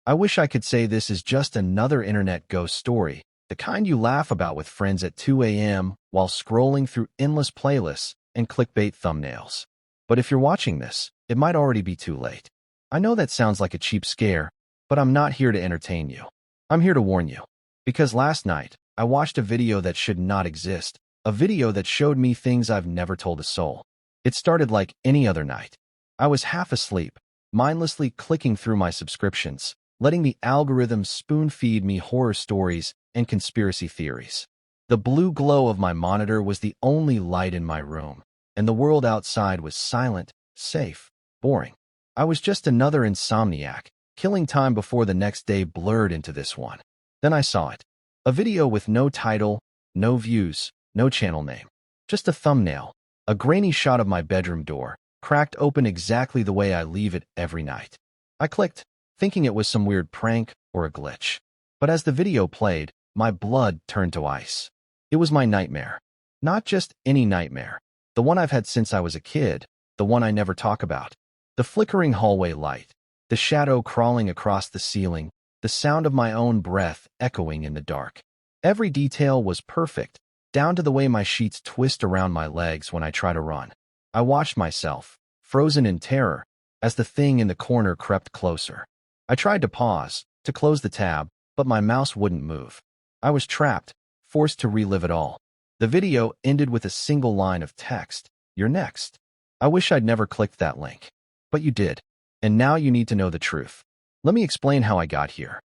I wish I could say this is just another internet ghost story, the kind you laugh about with friends at 2 a.m. while scrolling through endless playlists and clickbait thumbnails. But if you're watching this, it might already be too late. I know that sounds like a cheap scare, but I'm not here to entertain you. I'm here to warn you. Because last night, I watched a video that should not exist, a video that showed me things I've never told a soul. It started like any other night. I was half asleep, mindlessly clicking through my subscriptions, letting the algorithm spoon-feed me horror stories and conspiracy theories. The blue glow of my monitor was the only light in my room, and the world outside was silent, safe, boring. I was just another insomniac, killing time before the next day blurred into this one. Then I saw it. A video with no title, no views, no channel name. Just a thumbnail, a grainy shot of my bedroom door, cracked open exactly the way I leave it every night. I clicked, thinking it was some weird prank or a glitch. But as the video played, my blood turned to ice. It was my nightmare. Not just any nightmare. The one I've had since I was a kid, the one I never talk about. The flickering hallway light, the shadow crawling across the ceiling, the sound of my own breath echoing in the dark. Every detail was perfect, down to the way my sheets twist around my legs when I try to run. I watched myself, frozen in terror, as the thing in the corner crept closer. I tried to pause, to close the tab, but my mouse wouldn't move. I was trapped, forced to relive it all. The video ended with a single line of text, "You're next." I wish I'd never clicked that link. But you did. And now you need to know the truth. Let me explain how I got here.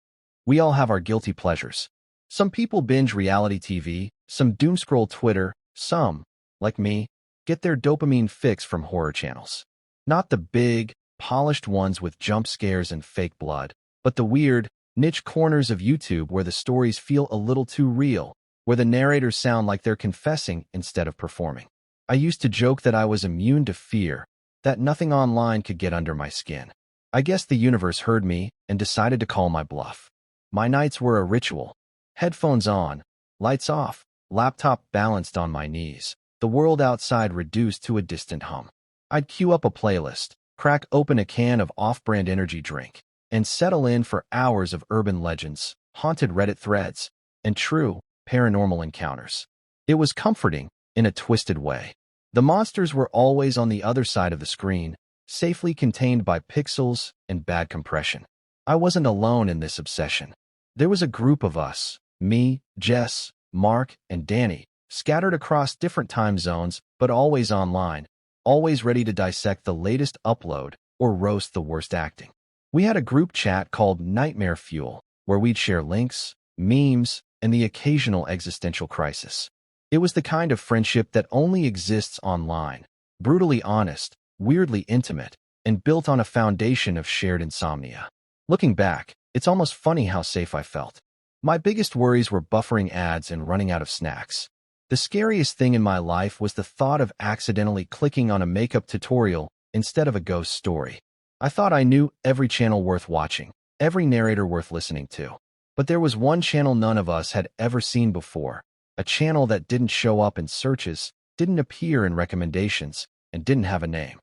We all have our guilty pleasures. Some people binge reality TV, some doomscroll Twitter, some, like me, get their dopamine fix from horror channels. Not the big, polished ones with jump scares and fake blood, but the weird, niche corners of YouTube where the stories feel a little too real, where the narrators sound like they're confessing instead of performing. I used to joke that I was immune to fear, that nothing online could get under my skin. I guess the universe heard me and decided to call my bluff. My nights were a ritual. Headphones on, lights off, laptop balanced on my knees, the world outside reduced to a distant hum. I'd queue up a playlist, crack open a can of off-brand energy drink, and settle in for hours of urban legends, haunted Reddit threads, and true, paranormal encounters. It was comforting, in a twisted way. The monsters were always on the other side of the screen, safely contained by pixels and bad compression. I wasn't alone in this obsession. There was a group of us, me, Jess, Mark, and Danny, scattered across different time zones, but always online, always ready to dissect the latest upload or roast the worst acting. We had a group chat called Nightmare Fuel, where we'd share links, memes, and the occasional existential crisis. It was the kind of friendship that only exists online, brutally honest, weirdly intimate, and built on a foundation of shared insomnia. Looking back, it's almost funny how safe I felt. My biggest worries were buffering ads and running out of snacks. The scariest thing in my life was the thought of accidentally clicking on a makeup tutorial instead of a ghost story. I thought I knew every channel worth watching, every narrator worth listening to. But there was one channel none of us had ever seen before, a channel that didn't show up in searches, didn't appear in recommendations, and didn't have a name.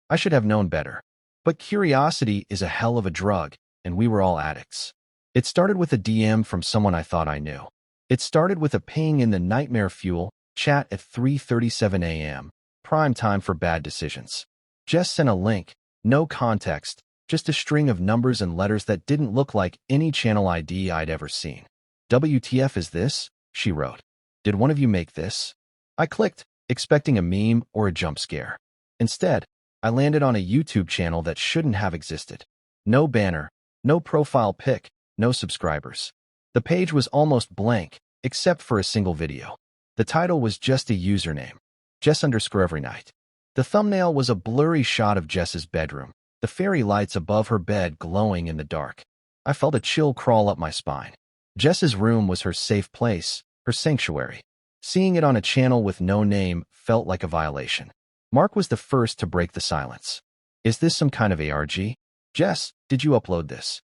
I should have known better. But curiosity is a hell of a drug, and we were all addicts. It started with a DM from someone I thought I knew. It started with a ping in the Nightmare Fuel chat at 3:37 a.m., prime time for bad decisions. Jess sent a link, no context, just a string of numbers and letters that didn't look like any channel ID I'd ever seen. "WTF is this?" she wrote. "Did one of you make this?" I clicked, expecting a meme or a jump scare. Instead, I landed on a YouTube channel that shouldn't have existed. No banner, no profile pic, no subscribers. The page was almost blank, except for a single video. The title was just a username, Jess_every_night. The thumbnail was a blurry shot of Jess's bedroom, the fairy lights above her bed glowing in the dark. I felt a chill crawl up my spine. Jess's room was her safe place, her sanctuary. Seeing it on a channel with no name felt like a violation. Mark was the first to break the silence. "Is this some kind of ARG? Jess, did you upload this?"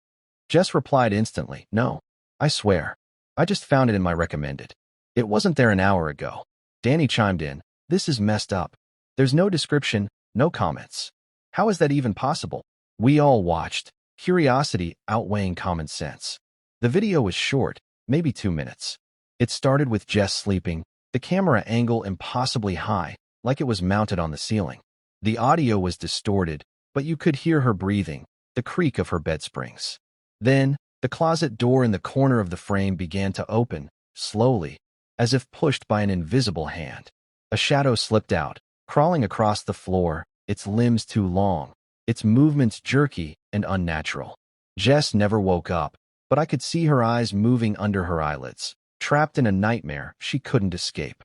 Jess replied instantly, "No. I swear. I just found it in my recommended. It wasn't there an hour ago." Danny chimed in, "This is messed up. There's no description, no comments. How is that even possible?" We all watched, curiosity outweighing common sense. The video was short, maybe 2 minutes. It started with Jess sleeping, the camera angle impossibly high, like it was mounted on the ceiling. The audio was distorted, but you could hear her breathing, the creak of her bed springs. Then, the closet door in the corner of the frame began to open, slowly, as if pushed by an invisible hand. A shadow slipped out, crawling across the floor, its limbs too long, its movements jerky and unnatural. Jess never woke up, but I could see her eyes moving under her eyelids, trapped in a nightmare she couldn't escape.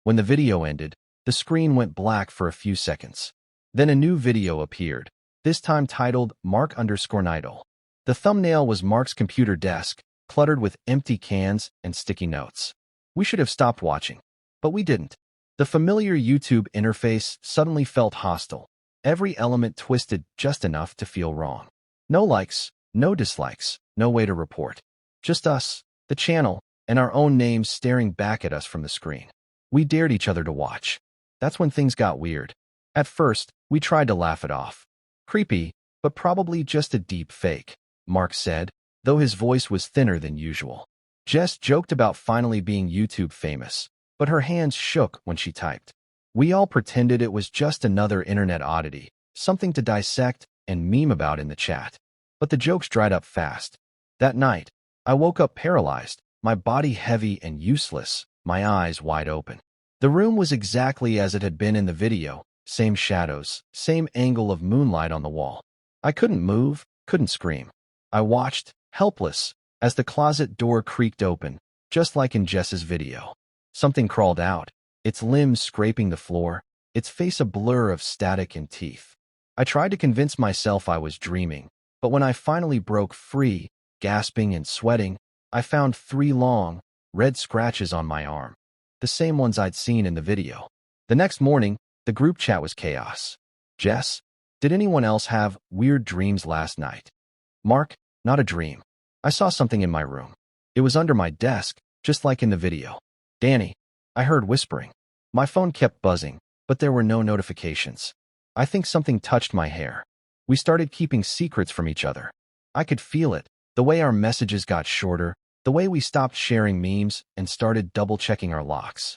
When the video ended, the screen went black for a few seconds. Then a new video appeared, this time titled Mark_Nidal. The thumbnail was Mark's computer desk, cluttered with empty cans and sticky notes. We should have stopped watching, but we didn't. The familiar YouTube interface suddenly felt hostile, every element twisted just enough to feel wrong. No likes, no dislikes, no way to report. Just us, the channel, and our own names staring back at us from the screen. We dared each other to watch. That's when things got weird. At first, we tried to laugh it off. Creepy, but probably just a deep fake, Mark said, though his voice was thinner than usual. Jess joked about finally being YouTube famous, but her hands shook when she typed. We all pretended it was just another internet oddity, something to dissect and meme about in the chat. But the jokes dried up fast. That night, I woke up paralyzed, my body heavy and useless, my eyes wide open. The room was exactly as it had been in the video, same shadows, same angle of moonlight on the wall. I couldn't move, couldn't scream. I watched, helpless, as the closet door creaked open, just like in Jess's video. Something crawled out, its limbs scraping the floor, its face a blur of static and teeth. I tried to convince myself I was dreaming, but when I finally broke free, gasping and sweating, I found 3 long, red scratches on my arm, the same ones I'd seen in the video. The next morning, the group chat was chaos. Jess, did anyone else have weird dreams last night? Mark, not a dream. I saw something in my room. It was under my desk, just like in the video. Danny, I heard whispering. My phone kept buzzing, but there were no notifications. I think something touched my hair. We started keeping secrets from each other. I could feel it, the way our messages got shorter, the way we stopped sharing memes and started double-checking our locks.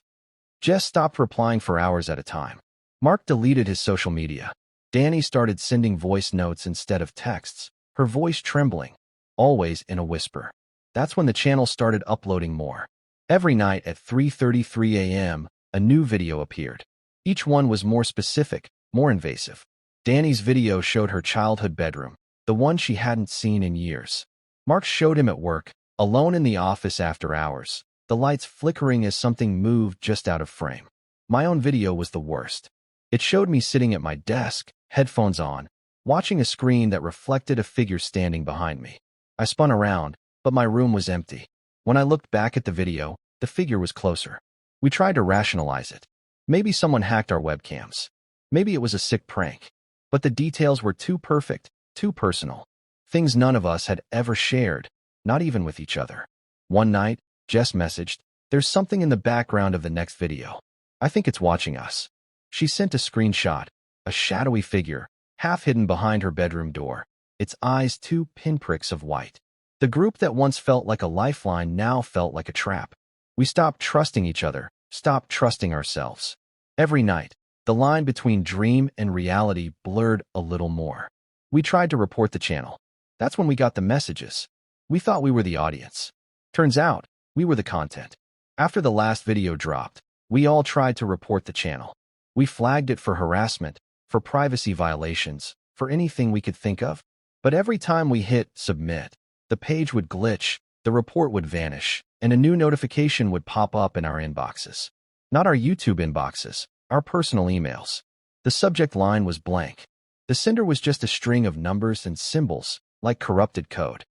Jess stopped replying for hours at a time. Mark deleted his social media. Danny started sending voice notes instead of texts, her voice trembling, always in a whisper. That's when the channel started uploading more. Every night at 3:33 a.m., a new video appeared. Each one was more specific, more invasive. Danny's video showed her childhood bedroom, the one she hadn't seen in years. Mark showed him at work, alone in the office after hours, the lights flickering as something moved just out of frame. My own video was the worst. It showed me sitting at my desk, headphones on, watching a screen that reflected a figure standing behind me. I spun around, but my room was empty. When I looked back at the video, the figure was closer. We tried to rationalize it. Maybe someone hacked our webcams. Maybe it was a sick prank. But the details were too perfect, too personal. Things none of us had ever shared, not even with each other. One night, Jess messaged, "There's something in the background of the next video. I think it's watching us." She sent a screenshot, a shadowy figure, half hidden behind her bedroom door, its eyes 2 pinpricks of white. The group that once felt like a lifeline now felt like a trap. We stopped trusting each other, stopped trusting ourselves. Every night, the line between dream and reality blurred a little more. We tried to report the channel. That's when we got the messages. We thought we were the audience. Turns out, we were the content. After the last video dropped, we all tried to report the channel. We flagged it for harassment, for privacy violations, for anything we could think of. But every time we hit submit, the page would glitch, the report would vanish, and a new notification would pop up in our inboxes. Not our YouTube inboxes, our personal emails. The subject line was blank. The sender was just a string of numbers and symbols, like corrupted code.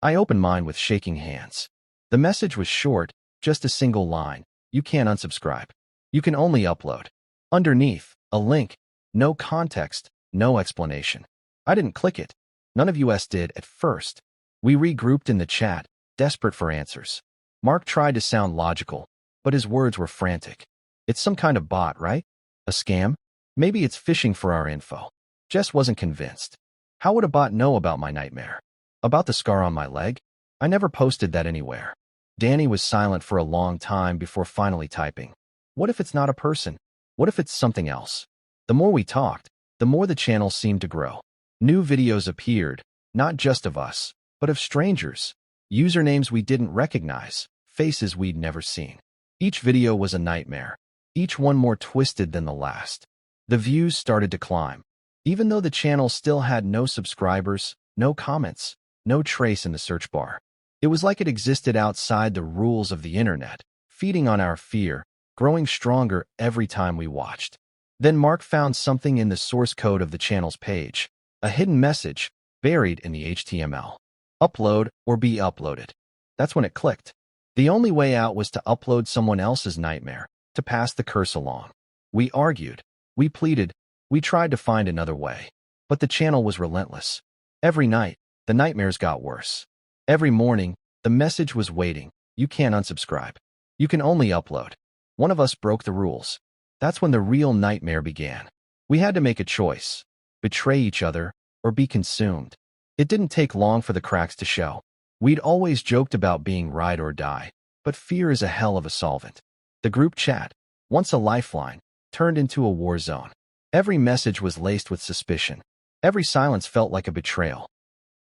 I opened mine with shaking hands. The message was short, just a single line. You can't unsubscribe. You can only upload. Underneath, a link. No context, no explanation. I didn't click it. None of us did at first. We regrouped in the chat, desperate for answers. Mark tried to sound logical, but his words were frantic. It's some kind of bot, right? A scam? Maybe it's phishing for our info. Jess wasn't convinced. How would a bot know about my nightmare? About the scar on my leg? I never posted that anywhere. Danny was silent for a long time before finally typing. What if it's not a person? What if it's something else? The more we talked, the more the channel seemed to grow. New videos appeared, not just of us, but of strangers, usernames we didn't recognize, faces we'd never seen. Each video was a nightmare, each one more twisted than the last. The views started to climb, even though the channel still had no subscribers, no comments, no trace in the search bar. It was like it existed outside the rules of the internet, feeding on our fear, growing stronger every time we watched. Then Mark found something in the source code of the channel's page, a hidden message buried in the HTML. Upload or be uploaded. That's when it clicked. The only way out was to upload someone else's nightmare, to pass the curse along. We argued, we pleaded, we tried to find another way. But the channel was relentless. Every night, the nightmares got worse. Every morning, the message was waiting. You can't unsubscribe. You can only upload. One of us broke the rules. That's when the real nightmare began. We had to make a choice. Betray each other, or be consumed. It didn't take long for the cracks to show. We'd always joked about being ride or die, but fear is a hell of a solvent. The group chat, once a lifeline, turned into a war zone. Every message was laced with suspicion. Every silence felt like a betrayal.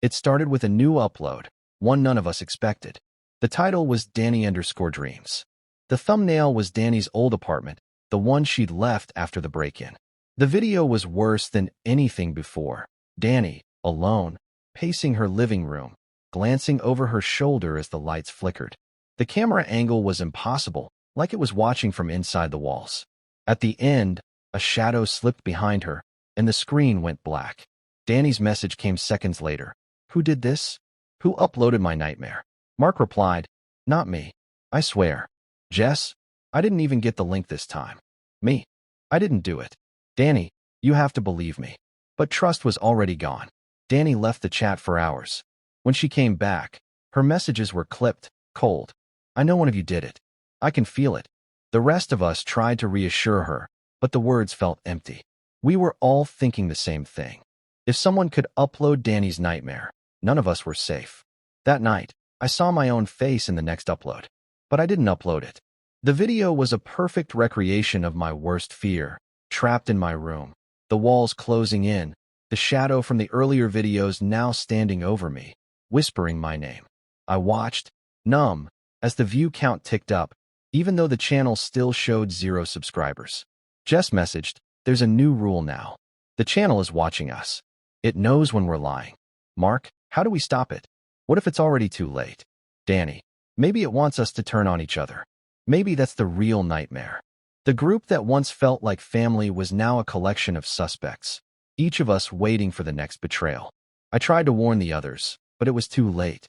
It started with a new upload, one none of us expected. The title was Danny_Dreams. The thumbnail was Danny's old apartment, the one she'd left after the break-in. The video was worse than anything before. Danny, alone, pacing her living room, glancing over her shoulder as the lights flickered. The camera angle was impossible, like it was watching from inside the walls. At the end, a shadow slipped behind her, and the screen went black. Danny's message came seconds later. Who did this? Who uploaded my nightmare? Mark replied, not me. I swear. Jess, I didn't even get the link this time. Me. I didn't do it. Danny, you have to believe me. But trust was already gone. Danny left the chat for hours. When she came back, her messages were clipped, cold. I know one of you did it. I can feel it. The rest of us tried to reassure her, but the words felt empty. We were all thinking the same thing. If someone could upload Danny's nightmare, none of us were safe. That night, I saw my own face in the next upload, but I didn't upload it. The video was a perfect recreation of my worst fear, trapped in my room, the walls closing in, the shadow from the earlier videos now standing over me, whispering my name. I watched, numb, as the view count ticked up, even though the channel still showed 0 subscribers. Jess messaged, there's a new rule now. The channel is watching us. It knows when we're lying. Mark, how do we stop it? What if it's already too late? Danny, maybe it wants us to turn on each other. Maybe that's the real nightmare. The group that once felt like family was now a collection of suspects, each of us waiting for the next betrayal. I tried to warn the others, but it was too late.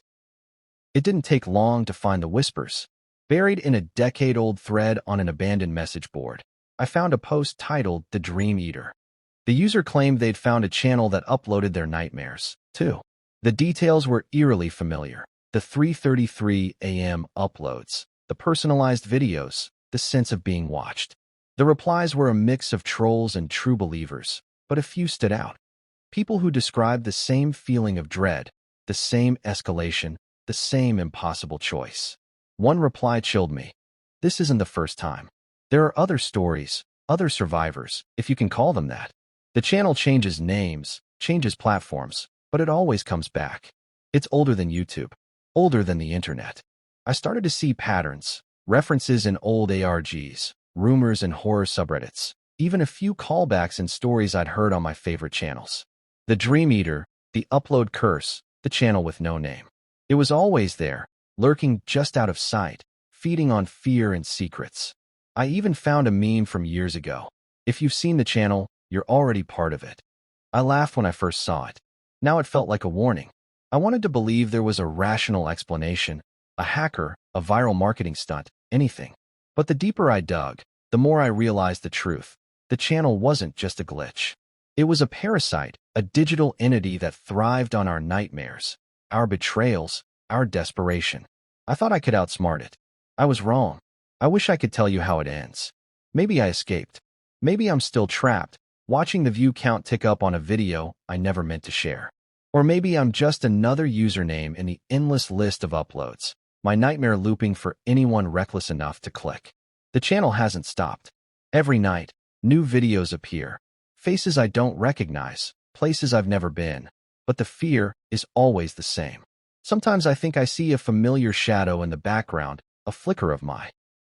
It didn't take long to find the whispers. Buried in a decade-old thread on an abandoned message board, I found a post titled The Dream Eater. The user claimed they'd found a channel that uploaded their nightmares, too. The details were eerily familiar. The 3:33 a.m. uploads, the personalized videos, the sense of being watched. The replies were a mix of trolls and true believers, but a few stood out. People who described the same feeling of dread, the same escalation, the same impossible choice. One reply chilled me. This isn't the first time. There are other stories, other survivors, if you can call them that. The channel changes names, changes platforms, but it always comes back. It's older than YouTube, older than the internet. I started to see patterns, references in old ARGs, rumors in horror subreddits, even a few callbacks in stories I'd heard on my favorite channels. The Dream Eater, the Upload Curse, the channel with no name. It was always there, lurking just out of sight, feeding on fear and secrets. I even found a meme from years ago. If you've seen the channel, you're already part of it. I laughed when I first saw it. Now it felt like a warning. I wanted to believe there was a rational explanation, a hacker, a viral marketing stunt, anything. But the deeper I dug, the more I realized the truth. The channel wasn't just a glitch. It was a parasite, a digital entity that thrived on our nightmares, our betrayals, our desperation. I thought I could outsmart it. I was wrong. I wish I could tell you how it ends. Maybe I escaped. Maybe I'm still trapped, watching the view count tick up on a video I never meant to share. Or maybe I'm just another username in the endless list of uploads, my nightmare looping for anyone reckless enough to click. The channel hasn't stopped. Every night, new videos appear, faces I don't recognize, places I've never been, but the fear is always the same. Sometimes I think I see a familiar shadow in the background, a flicker of my